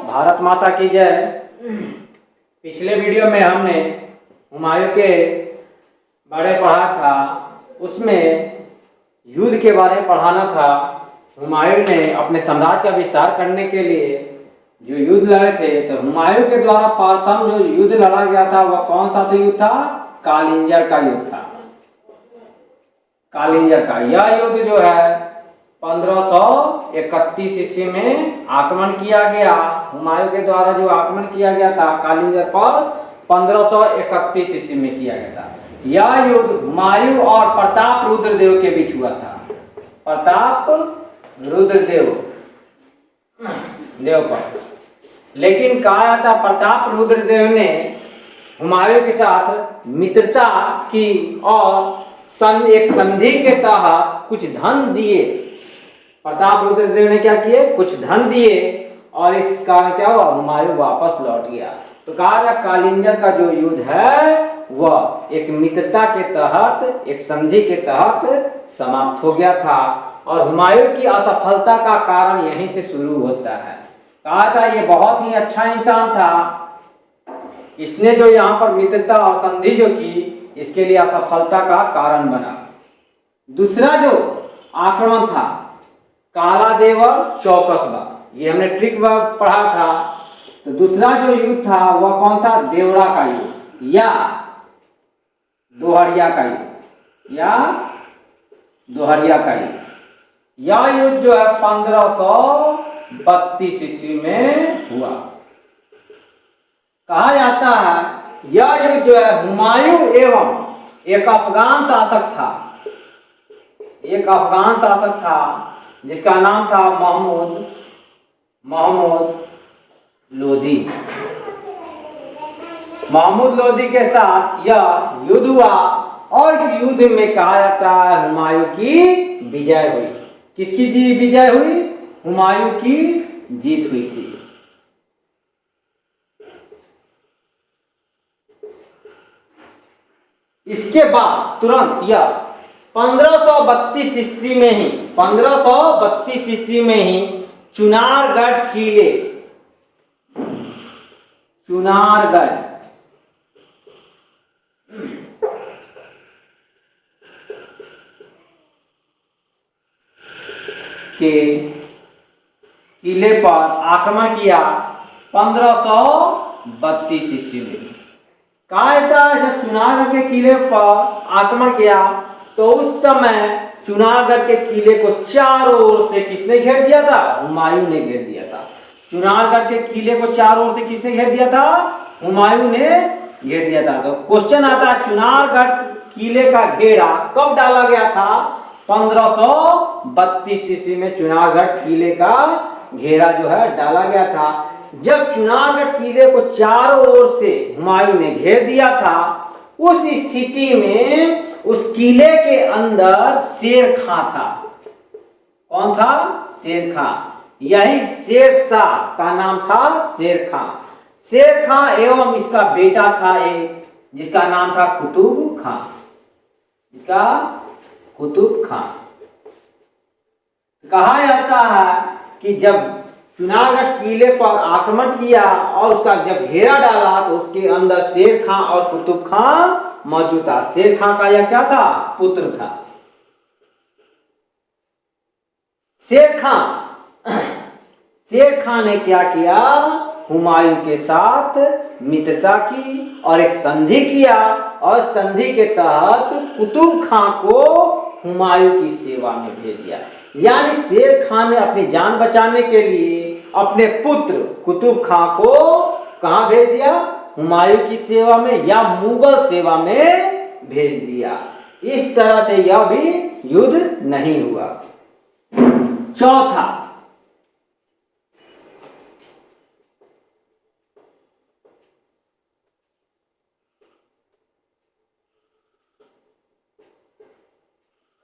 भारत माता की जय। पिछले वीडियो में हमने हुमायूं के बारे में पढ़ा था, उसमें युद्ध के बारे में पढ़ाना था। हुमायूं ने अपने साम्राज्य का विस्तार करने के लिए जो युद्ध लड़े थे, तो हुमायूं के द्वारा प्रथम जो युद्ध लड़ा गया था वह कौन सा युद्ध था? कालिंजर का युद्ध था। कालिंजर का यह युद्ध जो है 1531 ईस्वी में आक्रमण किया गया। हुमायूं के द्वारा जो आक्रमण किया गया था कालिंजर पर 1531 ईस्वी में किया गया था। यह युद्ध हुमायूं और प्रताप रुद्रदेव के बीच हुआ था। प्रताप रुद्रदेव पर, लेकिन कहा जाता प्रताप रुद्रदेव ने हुमायूं के साथ मित्रता की और एक संधि के तहत कुछ धन दिए। प्रताप रुद्रदेव ने क्या किए? कुछ धन दिए और इस कारण क्या हुआ? हुमायूं वापस लौट गया। तो कहा गया कालिंजर का जो युद्ध है वह एक मित्रता के तहत, एक संधि के तहत समाप्त हो गया था और हुमायूं की असफलता का कारण यहीं से शुरू होता है। कहा था ये बहुत ही अच्छा इंसान था, इसने जो यहाँ पर मित्रता और संधि जो की, इसके लिए असफलता का कारण बना। दूसरा जो आक्रमण था काला देवर चौकसबा, ये हमने ट्रिक पढ़ा था। तो दूसरा जो युद्ध था वह कौन था? देवरा का युद्ध या दोहरिया का युद्ध, यह युद्ध जो है 1532 ईस्वी में हुआ। कहा जाता है यह युद्ध जो है हुमायूं एवं एक अफगान शासक था जिसका नाम था महमूद लोदी। महमूद लोदी के साथ यह युद्ध हुआ और इस युद्ध में कहा जाता है हुमायूं की विजय हुई। किसकी विजय हुई? हुमायूं की जीत हुई थी। इसके बाद तुरंत यह 1532 ईस्वी में ही चुनारगढ़ के किले पर आक्रमण किया 1532 ईस्वी में। कहा जाता है जब चुनारगढ़ के किले पर आक्रमण किया तो उस समय चुनारगढ़ के किले को चारों ओर से किसने घेर दिया था? हुमायूं ने घेर दिया था। चुनारगढ़ के किले को चारों ओर से किसने घेर दिया था? हुमायूं ने घेर दिया था। तो क्वेश्चन आता है चुनारगढ़ किले का घेरा कब डाला गया था? 1532 ईस्वी में चुनारगढ़ किले का घेरा जो है डाला गया था। जब चुनारगढ़ किले को चारों ओर से हुमायूं ने घेर दिया था, उस स्थिति में उस किले के अंदर शेर खां था। कौन था? शेर खां। यही शेरशाह का नाम था शेर खां। शेर खां एवं इसका बेटा था एक जिसका नाम था कुतुब खां। कहा जाता है कि जब चुनारगढ़ किले पर आक्रमण किया और उसका जब घेरा डाला तो उसके अंदर शेर खां और कुतुब खां मौजूद था। शेर खां का यह क्या था? पुत्र था। शेर खां ने क्या किया? हुमायूं के साथ मित्रता की और एक संधि किया और संधि के तहत कुतुब खां को हुमायूं की सेवा में भेज दिया। यानी शेर खां ने अपनी जान बचाने के लिए अपने पुत्र कुतुब खां को कहां भेज दिया? हुमायूं की सेवा में या मुगल सेवा में भेज दिया। इस तरह से यह भी युद्ध नहीं हुआ। चौथा,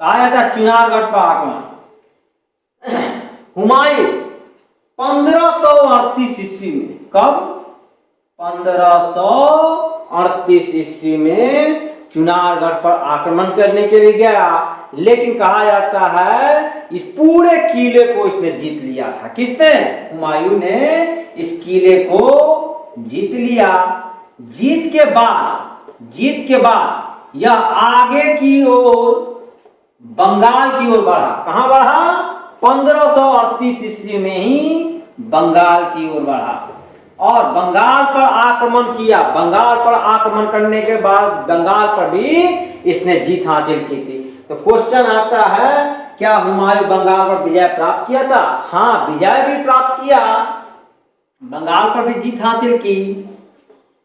कहा जाता चुनारगढ़ पर आक्रमण। हुमायूं 1538 ईस्वी में, कब? 1538 ईस्वी में चुनारगढ़ पर आक्रमण करने के लिए गया, लेकिन कहा जाता है इस पूरे किले को इसने जीत लिया था। किसने? हुमायूं ने इस किले को जीत लिया। जीत के बाद यह आगे की ओर बंगाल की ओर बढ़ा। कहां बढ़ा? 1538 ईस्वी में ही बंगाल की ओर बढ़ा और बंगाल पर आक्रमण किया। बंगाल पर आक्रमण करने के बाद बंगाल पर भी इसने जीत हासिल की थी। तो क्वेश्चन आता है, क्या हुमायूं बंगाल पर विजय प्राप्त किया था? हाँ, विजय भी प्राप्त किया, बंगाल पर भी जीत हासिल की।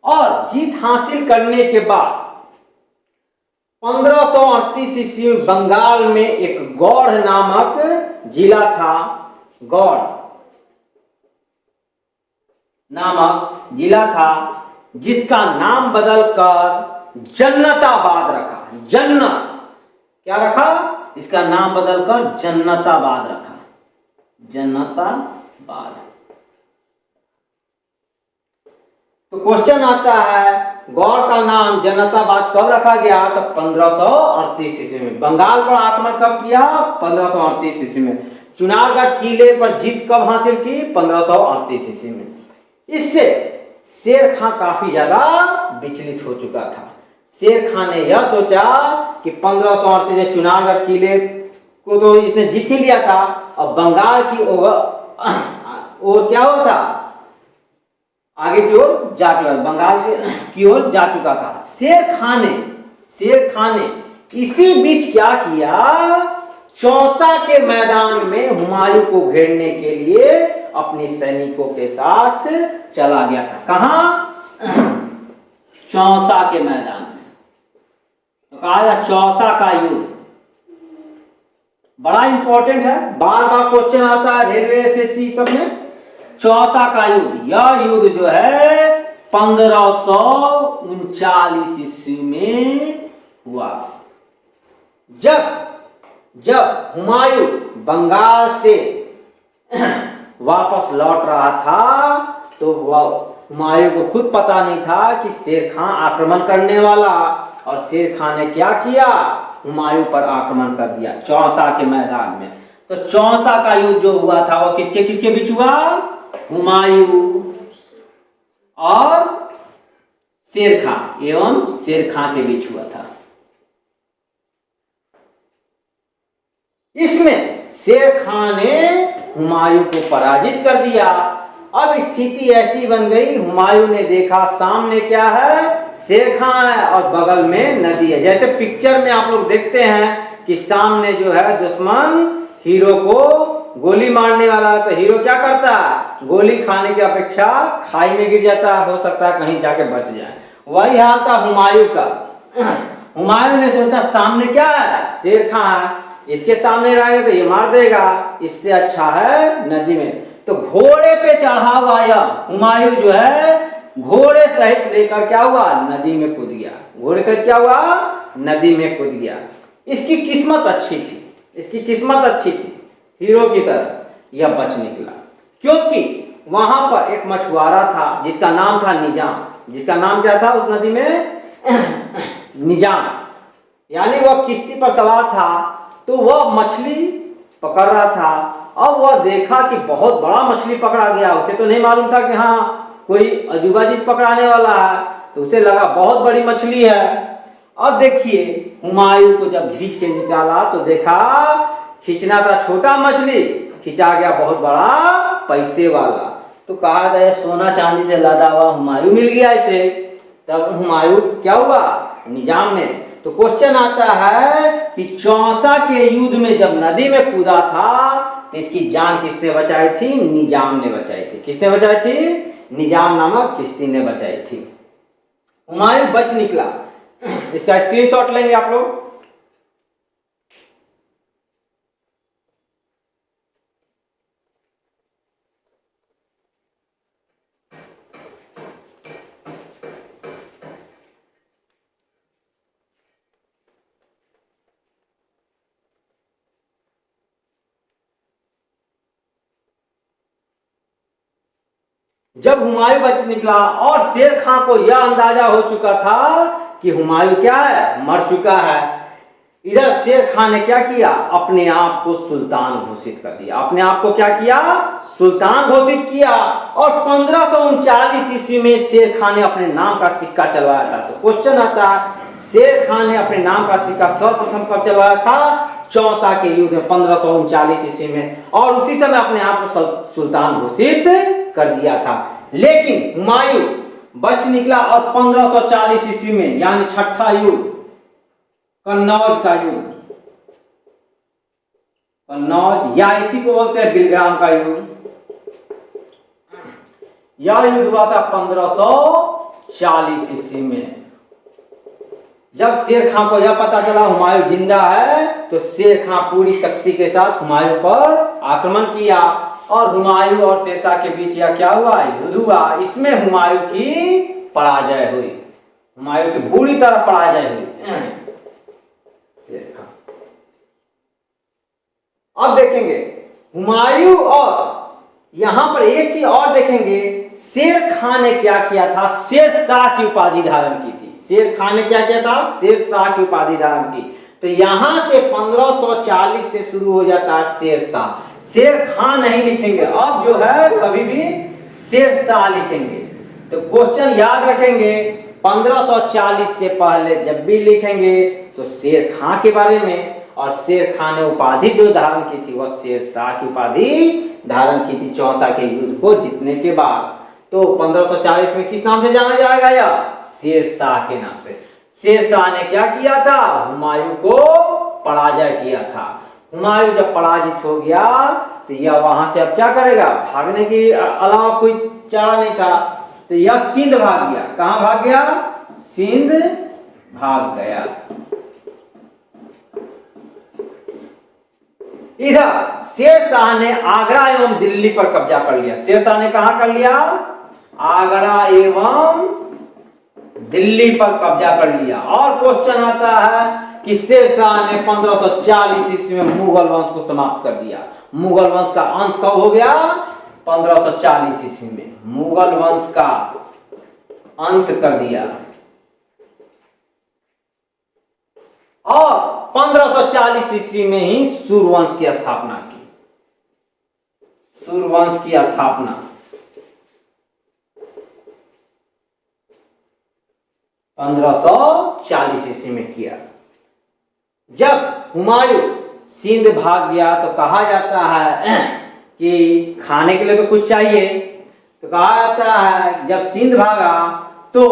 और जीत हासिल करने के बाद 1538 ईस्वी में बंगाल में एक गौड़ नामक जिला था। गौड़ नामक जिला था जिसका नाम बदलकर जन्नताबाद रखा। जन्नत क्या रखा? इसका नाम बदलकर जन्नताबाद रखा। जन्नताबाद। तो क्वेश्चन आता है, गौड़ का नाम जन्नताबाद कब रखा गया? तो 1538 ईस्वी में। बंगाल पर आक्रमण कब किया? 1538 ईस्वी में। चुनारगढ़ किले पर जीत कब हासिल की? 1538 ईस्वी में। इससे शेर खां काफी ज्यादा विचलित हो चुका था। शेर खां ने यह सोचा कि 1538 में चुनारगढ़ किले को तो इसने जीत ही लिया था और बंगाल की ओर क्या हुआ था? आगे की ओर जा चुका, बंगाल की ओर जा चुका था। शेर खां ने इसी बीच क्या किया? चौसा के मैदान में हुमायूं को घेरने के लिए अपने सैनिकों के साथ चला गया था। कहां? चौसा के मैदान में। तो कहा जाए चौसा का युद्ध बड़ा इंपॉर्टेंट है, बार बार क्वेश्चन आता है रेलवे एसएससी सब में। चौसा का युद्ध, यह युद्ध जो है 1539 ईस्वी में हुआ। जब हुमायूं बंगाल से वापस लौट रहा था तो हुमायूं को खुद पता नहीं था कि शेर खां आक्रमण करने वाला, और शेर खां ने क्या किया? हुमायूं पर आक्रमण कर दिया चौसा के मैदान में। तो चौसा का युद्ध जो हुआ था वो किसके किसके बीच हुआ? हुमायूं और शेर खां एवं शेर खां के बीच हुआ था। इसमें शेर खां ने हुमायूं को पराजित कर दिया। अब स्थिति ऐसी बन गई, हुमायूं ने देखा सामने क्या है? शेर खां है और बगल में नदी है। जैसे पिक्चर में आप लोग देखते हैं कि सामने जो है दुश्मन हीरो को गोली मारने वाला है, तो हीरो क्या करता है? गोली खाने की अपेक्षा खाई में गिर जाता है, हो सकता है कहीं जाके बच जाए। वही हाल था हुमायूं का। हुमायूं ने सोचा सामने क्या है? शेर खां है, इसके सामने रहेगा तो ये मार देगा, इससे अच्छा है नदी में। तो घोड़े पे चढ़ा हुआ यह हुमायूं जो है घोड़े सहित लेकर क्या हुआ? नदी में कूद गया। घोड़े सहित क्या हुआ? नदी में कूद गया। इसकी किस्मत अच्छी थी, हीरो की तरह यह बच निकला, क्योंकि वहां पर एक मछुआरा था जिसका नाम था निजाम। जिसका नाम क्या था उस नदी में? निजाम। यानी वह किश्ती पर सवार था, तो वह मछली पकड़ रहा था। अब वह देखा कि बहुत बड़ा मछली पकड़ा गया। उसे तो नहीं मालूम था कि हाँ कोई अजूबा चीज पकड़ाने वाला है, तो उसे लगा बहुत बड़ी मछली है। अब देखिए हुमायूं को जब खींच के निकाला तो देखा खींचना था छोटा मछली, खींचा गया बहुत बड़ा पैसे वाला। तो कहा गया सोना चांदी से लदा हुआ हुमायूं मिल गया इसे। तब हुमायूं क्या हुआ? निजाम ने। तो क्वेश्चन आता है कि चौसा के युद्ध में जब नदी में कूदा था तो इसकी जान किसने बचाई थी? निजाम ने बचाई थी। किसने बचाई थी? निजाम नामक किश्ती ने बचाई थी। हुमायूं बच निकला। इसका स्क्रीनशॉट लेंगे आप लोग। जब हुमायूं बच निकला और शेर खां को यह अंदाजा हो चुका था कि हुमायूं क्या है? मर चुका है, इधर शेर खान ने क्या किया, अपने आप को सुल्तान घोषित कर दिया, अपने आप को क्या किया, सुल्तान घोषित किया। और 1539 ईस्वी में शेर खान ने अपने नाम का सिक्का चलवाया था। तो क्वेश्चन आता है, शेर खान ने अपने नाम का सिक्का सर्वप्रथम कब चलवाया था, चौसा के युद्ध में 1539 ईस्वी में, और उसी समय अपने आप को सुल्तान घोषित कर दिया था। लेकिन हुमायूं बच निकला और 1540 ईस्वी में, यानी छठा युद्ध, कन्नौज का युद्ध, कन्नौज या इसी को बोलते हैं बिलग्राम का युद्ध, यह युद्ध हुआ था 1540 ईस्वी में। जब शेर खां को यह पता चला हुमायूं जिंदा है, तो शेर खां पूरी शक्ति के साथ हुमायूं पर आक्रमण किया और हुमायूं और शेरशाह के बीच यह क्या हुआ, युद्ध हुआ। इसमें हुमायूं की पराजय हुई, हुमायूं की बुरी तरह पराजय हुई। शेर खां, अब देखेंगे हुमायूं, और यहां पर एक चीज और देखेंगे, शेर खां ने क्या किया था, शेरशाह की उपाधि धारण की थी। शेर खान ने क्या किया था, शेरशाह की उपाधि धारण की। तो यहां से 1540 से शुरू हो जाता है शेरशाह, शेर खान नहीं लिखेंगे, अब जो है कभी भी शेरशाह लिखेंगे। तो क्वेश्चन याद रखेंगे, 1540 से पहले जब भी लिखेंगे तो शेर खां के बारे में, और शेर खान ने उपाधि जो धारण की थी वह शेरशाह की उपाधि धारण की थी चौसा के युद्ध को जीतने के बाद। तो 1540 में किस नाम से जाना जाएगा, या शेरशाह के नाम से। शेरशाह ने क्या किया था, हुमायूं को पराजय किया था। हुमायूं जब पराजित हो गया तो यह वहां से अब क्या करेगा, भागने के अलावा कोई चारा नहीं था। तो यह सिंध भाग गया, कहां भाग गया, सिंध भाग गया। इधर शेरशाह ने आगरा एवं दिल्ली पर कब्जा कर लिया। शेरशाह ने कहां कर लिया, आगरा एवं दिल्ली पर कब्जा कर लिया। और क्वेश्चन आता है कि शेरशाह ने 1540 ईस्वी में मुगल वंश को समाप्त कर दिया। मुगल वंश का अंत कब हो गया, 1540 ईस्वी में मुगल वंश का अंत कर दिया। और 1540 ईस्वी में ही सूर्यवंश की स्थापना की, सूर्यवंश की स्थापना 1540 ईस्वी में किया। जब हुमायूं सिंध भाग गया तो कहा जाता है कि खाने के लिए तो कुछ चाहिए, तो कहा जाता है जब सिंध भागा तो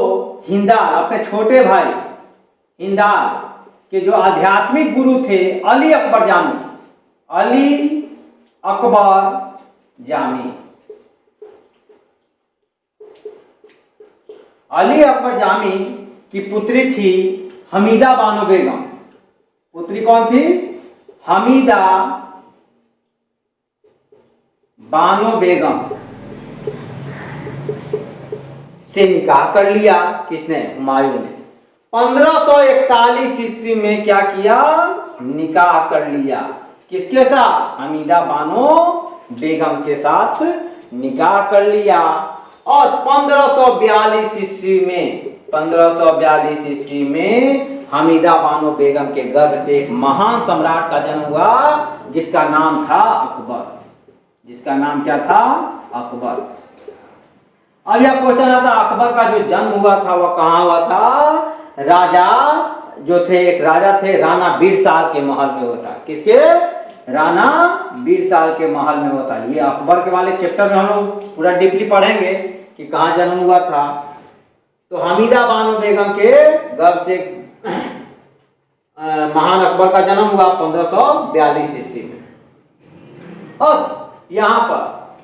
हिंदाल, अपने छोटे भाई हिंदाल के जो आध्यात्मिक गुरु थे अली अकबर जामी, अली अकबर जामी, अली अकबर जामी की पुत्री थी हमीदा बानो बेगम। पुत्री कौन थी, हमीदा बानो बेगम से निकाह कर लिया। किसने, हुमायूं ने। 1541 ईस्वी में क्या किया, निकाह कर लिया। किसके साथ, हमीदा बानो बेगम के साथ निकाह कर लिया। और 1542 ईस्वी में, 1542 ईस्वी में हमीदा बानो बेगम के गर्भ से एक महान सम्राट का जन्म हुआ जिसका नाम था अकबर। जिसका नाम क्या था, अकबर। अब यह क्वेश्चन आता, अकबर का जो जन्म हुआ था वह कहां हुआ था, राजा जो थे, एक राजा थे राणा बीरसाल के महल में होता। किसके, राणा बीरसाल के महल में होता। ये अकबर के वाले चैप्टर में हम लोग पूरा डीपली पढ़ेंगे कि कहां जन्म हुआ था। तो हमीदा बानो बेगम के गर्भ से महान अकबर का जन्म हुआ 1542 ईस्वी में। अब यहां पर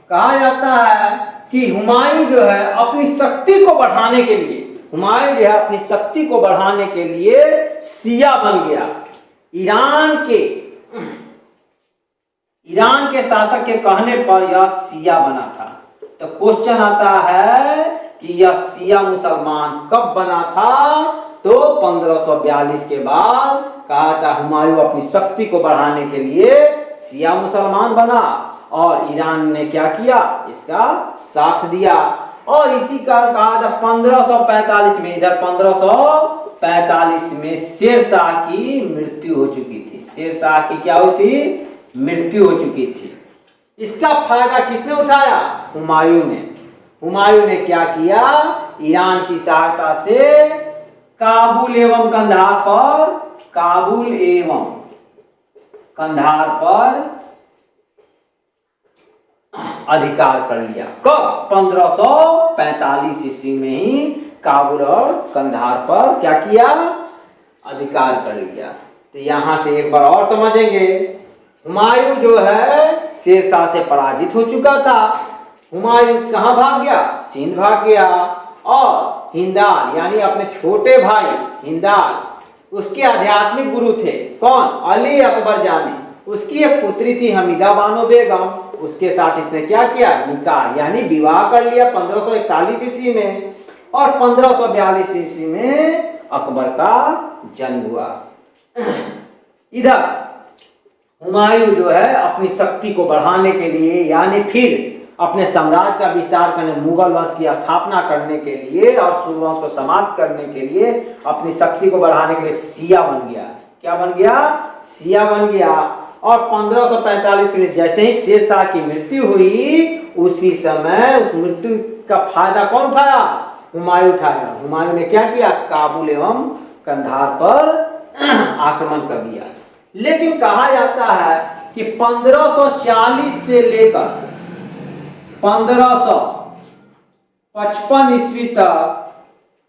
कहा जाता है कि हुमायूं जो है अपनी शक्ति को बढ़ाने के लिए, हुमायूं जो है अपनी शक्ति को बढ़ाने के लिए शिया बन गया। ईरान के शासक के कहने पर यह शिया बना था। तो क्वेश्चन आता है कि यह शिया मुसलमान कब बना था, तो 1542 के बाद कहा था हुमायूं अपनी शक्ति को बढ़ाने के लिए शिया मुसलमान बना और ईरान ने क्या किया, इसका साथ दिया। और इसी कारण कहा था 1545 में, इधर 1545 में शेरशाह की मृत्यु हो चुकी थी। शेरशाह की क्या हुई थी? मृत्यु हो चुकी थी। इसका फायदा किसने उठाया? हुमायूं ने। हुमायूं ने क्या किया? ईरान की सहायता से काबुल एवं कंधार पर अधिकार कर लिया। कब? 1545 ईस्वी में ही काबुल और कंधार पर क्या किया? अधिकार कर लिया। तो यहां से एक बार और समझेंगे, हुमायूं जो है शेरशाह से पराजित हो चुका था। हुमायूं कहां भाग गया? सिंध भाग गया। और हिंदाल यानी अपने छोटे भाई हिंदाल, उसके आध्यात्मिक गुरु थे कौन? अली अकबर जानी। उसकी एक पुत्री थी हमीदा बानो बेगम, उसके साथ इसने क्या किया? निकाह यानी विवाह कर लिया 1541 ईस्वी में। और 1542 ईस्वी में अकबर का जन्म हुआ। इधर हुमायूं जो है अपनी शक्ति को बढ़ाने के लिए यानी फिर अपने साम्राज्य का विस्तार करने, मुगल वंश की स्थापना करने के लिए और सूर्यवंश को समाप्त करने के लिए, अपनी शक्ति को बढ़ाने के लिए शिया बन गया। क्या बन गया? शिया बन गया। और 1545 में जैसे ही शेरशाह की मृत्यु हुई, उसी समय उस मृत्यु का फायदा कौन उठाया? हुमायूं उठाया। हुमायूं ने क्या किया? काबुल एवं कंधार पर आक्रमण कर दिया। लेकिन कहा जाता है कि 1540 से लेकर 1555 ईस्वी तक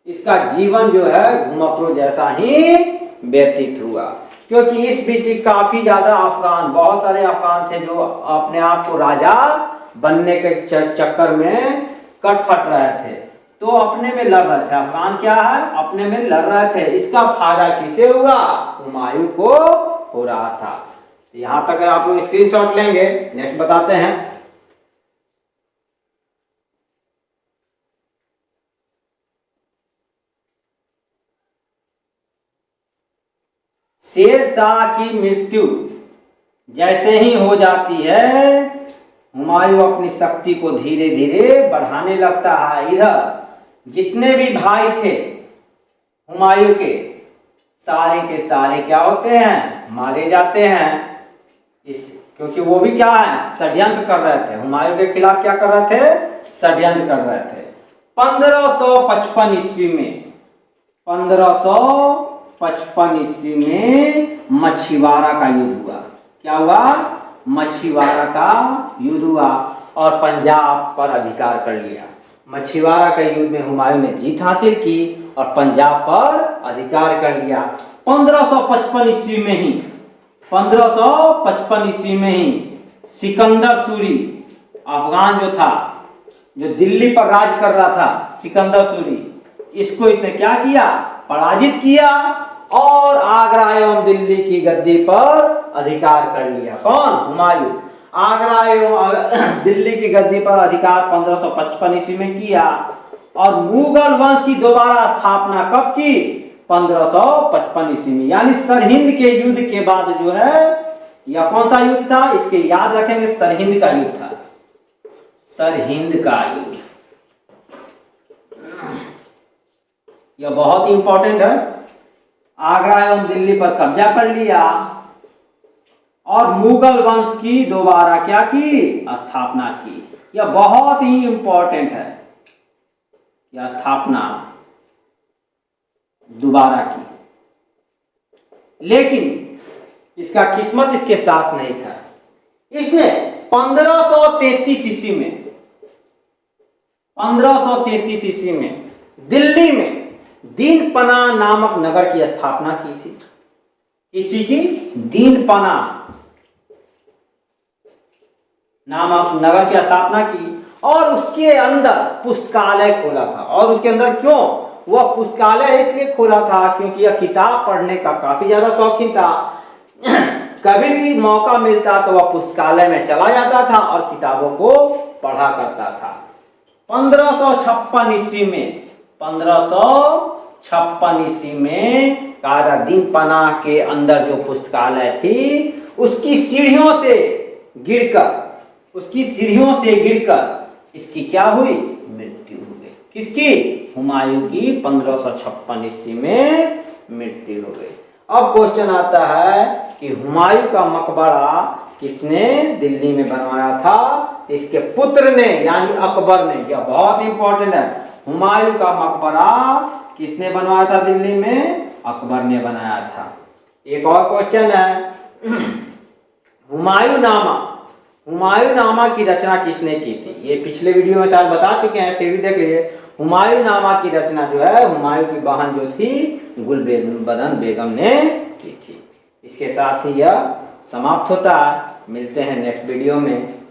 इसका जीवन जो है घुमक्कड़ों जैसा ही व्यतीत हुआ, क्योंकि इस बीच काफी ज्यादा अफगान, बहुत सारे अफगान थे जो अपने आप को राजा बनने के चक्कर में कटफट रहे थे, तो अपने में लड़ रहे थे। अफगान क्या है? अपने में लड़ रहे थे। इसका फायदा किसे हुआ? हुमायूं को हो रहा था। यहां तक आप लोग स्क्रीनशॉट लेंगे। नेक्स्ट बताते हैं। शेरशाह की मृत्यु जैसे ही हो जाती है, हुमायूं अपनी शक्ति को धीरे धीरे बढ़ाने लगता है। इधर जितने भी भाई थे हुमायूं के सारे क्या होते हैं? मारे जाते हैं। क्योंकि वो भी क्या है? षड्यंत्र कर रहे थे। हुमायूं के खिलाफ क्या कर रहे थे? षड्यंत्र कर रहे थे। 1555 ईस्वी में 1555 ईस्वी में मछीवाड़ा का युद्ध हुआ। क्या हुआ? मछीवाड़ा का युद्ध हुआ और पंजाब पर अधिकार कर लिया। मछीवाड़ा के युद्ध में हुमायूं ने जीत हासिल की और पंजाब पर अधिकार कर लिया। 1555 ईस्वी में ही 1555 ईस्वी में ही सिकंदर सूरी, अफगान जो था, जो दिल्ली पर राज कर रहा था, सिकंदर सूरी, इसको इसने क्या किया? पराजित किया और आगरा एवं दिल्ली की गद्दी पर अधिकार कर लिया। कौन? हुमायूं। आगरा एवं दिल्ली की गद्दी पर अधिकार 1555 ईस्वी में किया और मुगल वंश की दोबारा स्थापना कब की? 1555 ईस्वी में, यानी सरहिंद के युद्ध के बाद जो है, यह कौन सा युद्ध था? इसके याद रखेंगे, सरहिंद का युद्ध था। सरहिंद का युद्ध यह बहुत ही इंपॉर्टेंट है। आगरा एवं दिल्ली पर कब्जा कर लिया और मुगल वंश की दोबारा क्या की? स्थापना की। यह बहुत ही इंपॉर्टेंट है, यह स्थापना दोबारा की। लेकिन इसका किस्मत इसके साथ नहीं था। इसने 1533 ईस्वी में 1533 ईस्वी में दिल्ली में दीनपना नामक नगर की स्थापना की थी। किस चीज की? दीनपना नामक नगर की स्थापना की और उसके अंदर पुस्तकालय खोला था। और उसके अंदर क्यों वह पुस्तकालय इसलिए खोला था? क्योंकि यह किताब पढ़ने का काफी ज्यादा शौकीन था। कभी भी मौका मिलता तो वह पुस्तकालय में चला जाता था और किताबों को पढ़ा करता था। 1556 ईस्वी में 1556 ईस्वी में कारा दीनपना के अंदर जो पुस्तकालय थी, उसकी सीढ़ियों से गिरकर इसकी क्या हुई? मृत्यु हुई। किसकी? हुमायूं की 1556 ईस्वी में मृत्यु हो गई। अब क्वेश्चन आता है कि हुमायूं का मकबरा किसने दिल्ली में बनवाया था? इसके पुत्र ने यानी अकबर ने। यह बहुत इंपॉर्टेंट है। हुमायूं का मकबरा किसने बनवाया था दिल्ली में? अकबर ने बनाया था। एक और क्वेश्चन है हुमायूं नामा की रचना किसने की थी? ये पिछले वीडियो में शायद बता चुके हैं, फिर भी देख लीजिए। हुमायूं नामा की रचना जो है हुमायूं की बहन जो थी गुलबदन बेगम ने की थी। इसके साथ ही यह समाप्त होता है। मिलते हैं नेक्स्ट वीडियो में।